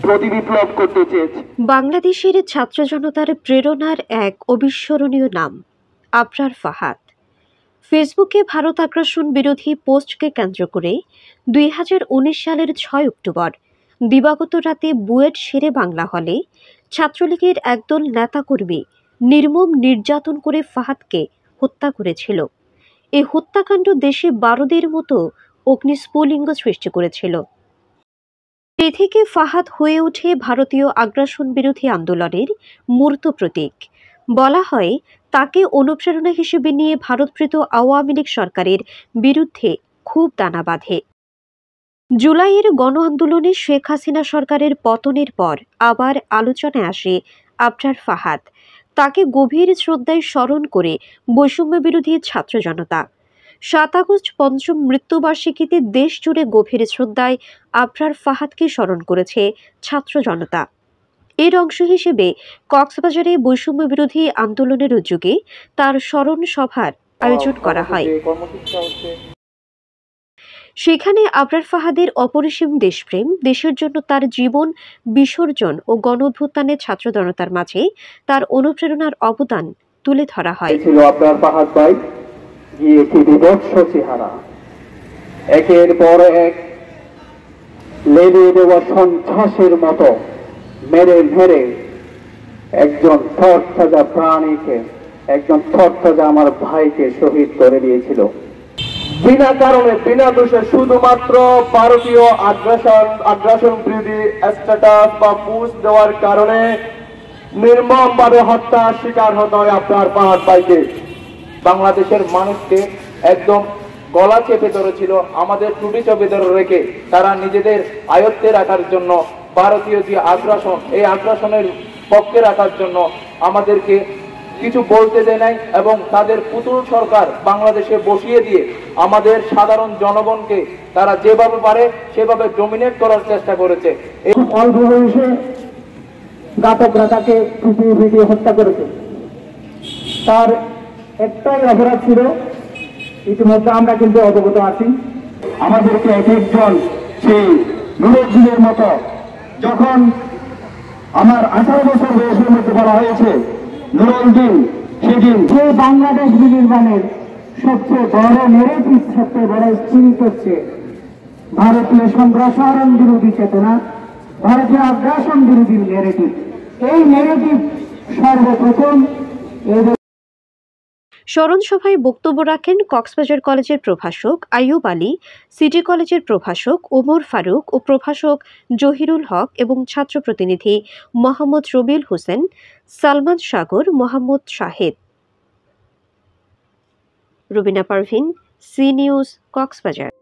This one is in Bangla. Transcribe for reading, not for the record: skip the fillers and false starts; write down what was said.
প্রতি বিপ্লব করতে চেয়েছে। বাংলাদেশের ছাত্র জনতার প্রেরণার এক অবিস্মরণীয় নাম আবরার ফাহাদ। ফেসবুকে ভারত আগ্রাসন বিরোধী পোস্টকে কেন্দ্র করে 2019 সালের 6 অক্টোবর দিবাগত রাতে বুয়েট শেরে বাংলা হলে ছাত্রলীগের একদল নেতাকর্মী নির্মম নির্যাতন করে ফাহাদকে হত্যা করেছিল। এই হত্যাকাণ্ড দেশে বারুদের মতো অগ্নিস্ফুলিঙ্গ সৃষ্টি করেছিল। এ থেকে ফাহাদ হয়ে ওঠে ভারতীয় আগ্রাসন বিরোধী আন্দোলনের মূর্ত প্রতীক। বলা হয় তাকে অনুপ্রেরণা হিসেবে নিয়ে ভারতকৃত আওয়ামী লীগ সরকারের বিরুদ্ধে খুব দানা বাঁধে। জুলাইয়ের গণ আন্দোলনে শেখ হাসিনা সরকারের পতনের পর আবার আলোচনায় আসে আবরার ফাহাদ। তাকে গভীর শ্রদ্ধায় স্মরণ করে বৈষম্য বিরোধী ছাত্র জনতা 7 আগস্ট পঞ্চম মৃত্যুবার্ষিকীতে দেশ জুড়ে গভীর শ্রদ্ধায় আবরার ফাহাদকে স্মরণ করেছে ছাত্র জনতা। এর অংশ হিসেবে কক্সবাজারে বৈষম্য বিরোধী আন্দোলনের উদ্যোগে তার স্মরণ সভার আয়োজন করা হয়। সেখানে আবরার ফাহাদের অপরিসীম দেশপ্রেম, দেশের জন্য তার জীবন বিসর্জন ও গণ অভ্যুত্থানে ছাত্র জনতার মাঝে তার অনুপ্রেরণার অবদান তুলে ধরা হয়। আবরার ফাহাদ ভাই কি বিভৎস চেহারা, একের পর এক লেলিয়ে দেওয়া সন্ত্রাসের মতো মেরে মেরে একজন তরতাজা প্রাণীকে, একজন তরতাজা আমার ভাইকে শহীদ করে দিয়েছিল বিনা কারণে, বিনা দোষে, শুধুমাত্র ভারতীয় আগ্রাসন বিরোধী স্ট্যাটাস বা পোস্ট দেওয়ার কারণে নির্মম ভাবে হত্যার শিকার হতে হয় আবরার ফাহাদ ভাইকে। বাংলাদেশের মানুষকে একদম গলা চেপে ধরেছিল, আমাদের টুটি চেপে ধরে রেখে তারা নিজেদের আয়ত্তে রাখার জন্য ভারতীয় যে আগ্রাসন, এই আগ্রাসনের পক্ষে রাখার জন্য আমাদেরকে কিছু বলতে দেয় নাই এবং তাদের পুতুল সরকার বাংলাদেশে বসিয়ে দিয়ে আমাদের সাধারণ জনগণকে তারা যেভাবে পারে সেভাবে ডমিনেট করার চেষ্টা করেছে। অল্প বয়সে ঘাতকরা তাকে পিটিয়ে পিটিয়ে হত্যা করেছে। তার একটাই অপরাধ ছিল, ইতিমধ্যে আমরা কিন্তু অবগত আছি, আমাদেরকে এক একজন সেই নুরুদ্দিনের মতো, যখন আমার 18 বছর বয়সের মধ্যে বলা হয়েছে নুরুদ্দিন, সেদিন যে বাংলাদেশ বিনির্মাণের সবচেয়ে বড় নেগেটিভ, সবচেয়ে বড় স্পিরিট হচ্ছে ভারতীয় সংগ্রাসন বিরোধী চেতনা, ভারতীয় আগ্রাসন বিরোধী নেগেটিভ। এই নেগেটিভ সর্বপ্রথম স্মরণ সভায় বক্তব্য রাখেন কক্সবাজার কলেজের প্রভাষক আইয়ুব আলী, সিটি কলেজের প্রভাষক ওমর ফারুক ও প্রভাষক জহিরুল হক এবং ছাত্র প্রতিনিধি মোহাম্মদ রবিউল হোসেন, সালমান সাগর, মোহাম্মদ শাহেদ। Rubina Parvin, C news, Cox's Bazar.